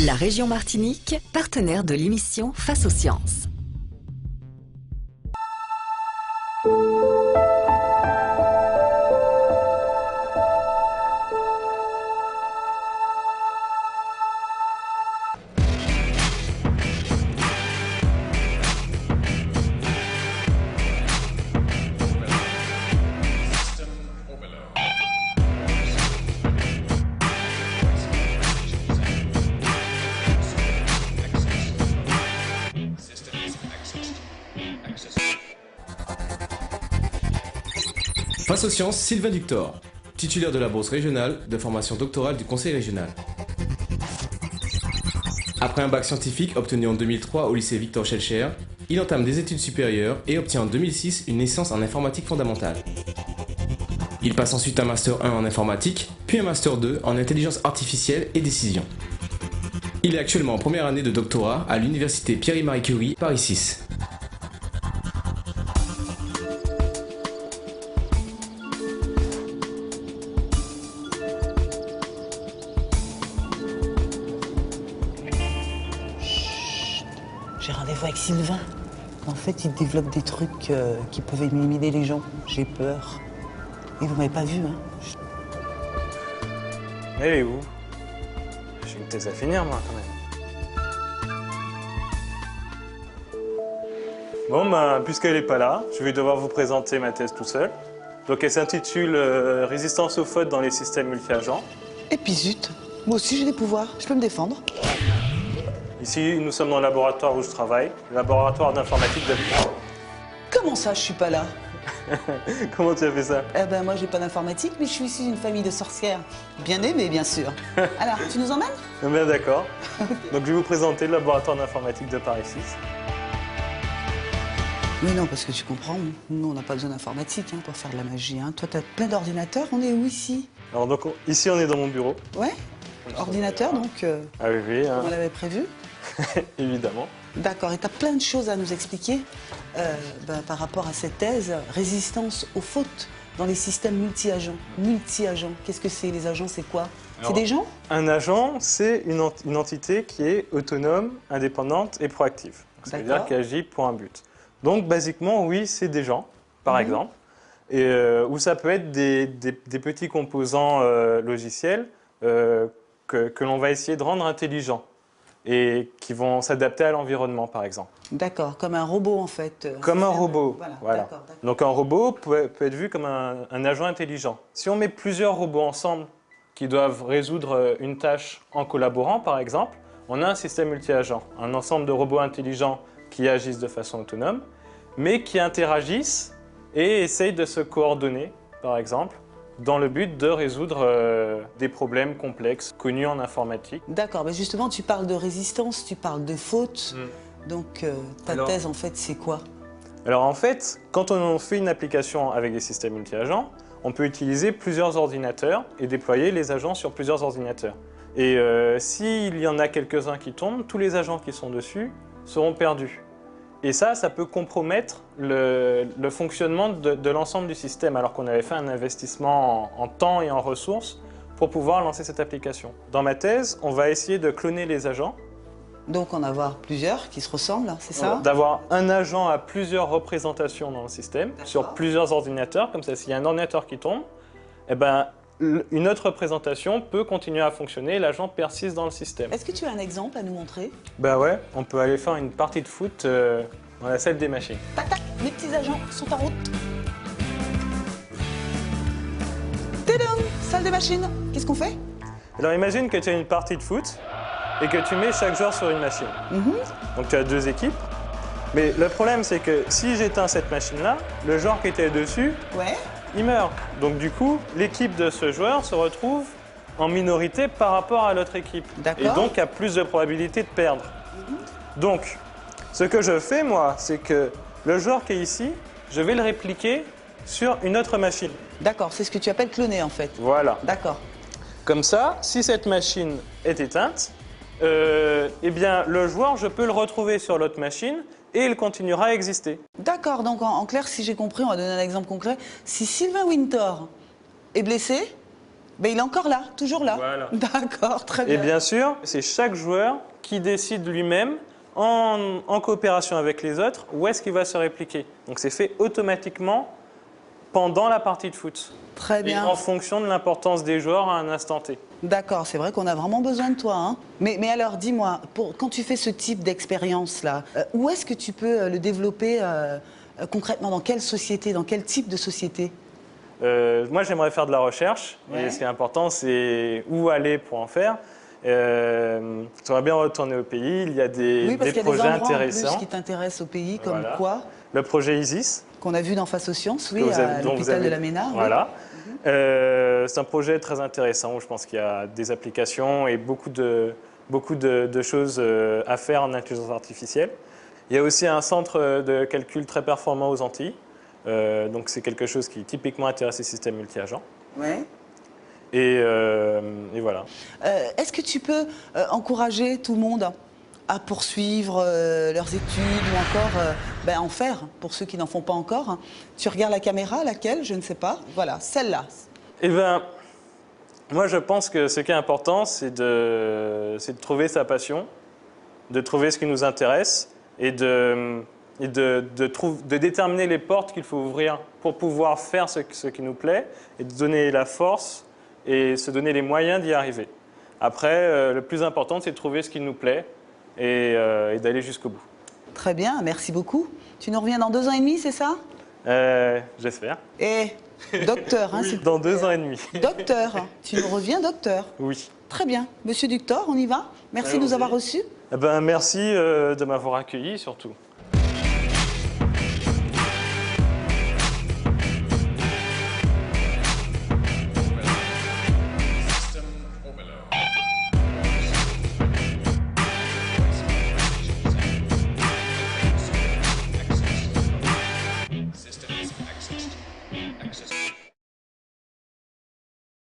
La région Martinique, partenaire de l'émission Face aux sciences. Face aux sciences, Sylvain Ductor, titulaire de la bourse régionale de formation doctorale du Conseil régional. Après un bac scientifique obtenu en 2003 au lycée Victor Schellcher, il entame des études supérieures et obtient en 2006 une licence en informatique fondamentale. Il passe ensuite un Master 1 en informatique, puis un Master 2 en intelligence artificielle et décision. Il est actuellement en première année de doctorat à l'université Pierre-Marie Curie, Paris 6. J'ai rendez-vous avec Sylvain. En fait, il développe des trucs qui peuvent éliminer les gens. J'ai peur. Et vous m'avez pas vu, hein? Elle est où? J'ai une thèse à finir, moi, quand même. Bon, ben, puisqu'elle n'est pas là, je vais devoir vous présenter ma thèse tout seul. Donc, elle s'intitule Résistance aux fautes dans les systèmes multi-agents. Et puis zut, moi aussi j'ai des pouvoirs. Je peux me défendre. Ici, nous sommes dans le laboratoire où je travaille, le laboratoire d'informatique de... Comment ça, je suis pas là? Comment tu as fait ça? Eh ben, moi, j'ai pas d'informatique, mais je suis issue d'une famille de sorcières. Bien aimée, bien sûr. Alors, tu nous emmènes? Bien d'accord. Donc, je vais vous présenter le laboratoire d'informatique de Paris 6. Mais non, parce que tu comprends, nous, on n'a pas besoin d'informatique pour faire de la magie. Hein. Toi, t'as plein d'ordinateurs. On est où, ici? Alors, donc, ici, on est dans mon bureau. Ouais? Ordinateur, donc, Ah oui, oui. Hein. on l'avait prévu. Évidemment. D'accord, et tu as plein de choses à nous expliquer par rapport à cette thèse, résistance aux fautes dans les systèmes multi-agents. Multi-agents, qu'est-ce que c'est? Les agents, c'est quoi? C'est des gens? Un agent, c'est une entité qui est autonome, indépendante et proactive. Ça veut dire qu'elle agit pour un but. Donc, basiquement, oui, c'est des gens, par exemple, et, ou ça peut être des petits composants logiciels que l'on va essayer de rendre intelligents et qui vont s'adapter à l'environnement, par exemple. D'accord, comme un robot, en fait. Comme un robot, voilà. D'accord. Donc un robot peut être vu comme un agent intelligent. Si on met plusieurs robots ensemble qui doivent résoudre une tâche en collaborant, par exemple, on a un système multi-agent, un ensemble de robots intelligents qui agissent de façon autonome, mais qui interagissent et essayent de se coordonner, par exemple, dans le but de résoudre des problèmes complexes connus en informatique. D'accord, mais justement, tu parles de résistance, tu parles de faute. Donc, ta thèse, en fait, c'est quoi? Alors, en fait, quand on fait une application avec des systèmes multi-agents, on peut utiliser plusieurs ordinateurs et déployer les agents sur plusieurs ordinateurs. Et s'il y en a quelques-uns qui tombent, tous les agents qui sont dessus seront perdus. Et ça peut compromettre le fonctionnement de l'ensemble du système, alors qu'on avait fait un investissement en temps et en ressources pour pouvoir lancer cette application. Dans ma thèse, on va essayer de cloner les agents. Donc, en avoir plusieurs qui se ressemblent, c'est ça? D'avoir un agent à plusieurs représentations dans le système, sur plusieurs ordinateurs, comme ça, s'il y a un ordinateur qui tombe, eh ben, une autre représentation peut continuer à fonctionner et l'agent persiste dans le système. Est-ce que tu as un exemple à nous montrer? Bah ouais, on peut aller faire une partie de foot dans la salle des machines. Tac, tac, les petits agents sont en route. Tadam, salle des machines. Qu'est-ce qu'on fait? Alors imagine que tu as une partie de foot et que tu mets chaque joueur sur une machine. Donc tu as deux équipes. Mais le problème, c'est que si j'éteins cette machine-là, le joueur qui était dessus, il meurt. Donc du coup, l'équipe de ce joueur se retrouve en minorité par rapport à l'autre équipe. Et donc a plus de probabilité de perdre. Donc, ce que je fais, moi, c'est que le joueur qui est ici, je vais le répliquer sur une autre machine. D'accord, c'est ce que tu appelles cloner, en fait. Voilà. D'accord. Comme ça, si cette machine est éteinte, eh bien, le joueur, je peux le retrouver sur l'autre machine et il continuera à exister. D'accord, donc en clair, si j'ai compris, on va donner un exemple concret. Si Sylvain Winter est blessé, Mais il est encore là, toujours là. Voilà. D'accord, très bien. Et bien sûr, c'est chaque joueur qui décide lui-même, en coopération avec les autres, où est-ce qu'il va se répliquer. Donc c'est fait automatiquement pendant la partie de foot. Très bien. Et en fonction de l'importance des joueurs à un instant T. D'accord, c'est vrai qu'on a vraiment besoin de toi. Hein. Mais alors, dis-moi, quand tu fais ce type d'expérience-là, où est-ce que tu peux le développer concrètement? Dans quelle société? Dans quel type de société? Moi, j'aimerais faire de la recherche. Ouais. Et ce qui est important, c'est où aller pour en faire. J'aimerais bien retourner au pays. Il y a des projets intéressants. En plus qui t'intéressent au pays, comme voilà. Quoi? Le projet ISIS. Qu'on a vu dans Face aux Sciences, oui, à l'hôpital de la Ménard. Voilà. Oui. C'est un projet très intéressant où je pense qu'il y a des applications et beaucoup de choses à faire en intelligence artificielle. Il y a aussi un centre de calcul très performant aux Antilles. Donc c'est quelque chose qui typiquement intéresse les systèmes multi-agents. Ouais. Et voilà. Est-ce que tu peux encourager tout le monde à poursuivre leurs études ou encore en faire, pour ceux qui n'en font pas encore? Hein. Tu regardes la caméra, laquelle? Je ne sais pas. Voilà, celle-là. Eh bien, moi je pense que ce qui est important, c'est de trouver sa passion, de trouver ce qui nous intéresse et de déterminer les portes qu'il faut ouvrir pour pouvoir faire ce qui nous plaît et de donner la force et se donner les moyens d'y arriver. Après, le plus important, c'est de trouver ce qui nous plaît et d'aller jusqu'au bout. Très bien, merci beaucoup. Tu nous reviens dans 2 ans et demi, c'est ça? J'espère. Et docteur, hein, oui, dans 2 ans et demi. Docteur, tu nous reviens docteur? Oui. Très bien. Monsieur Ductor, on y va? Merci de nous avoir reçus. Eh ben, merci de m'avoir accueilli surtout. Access.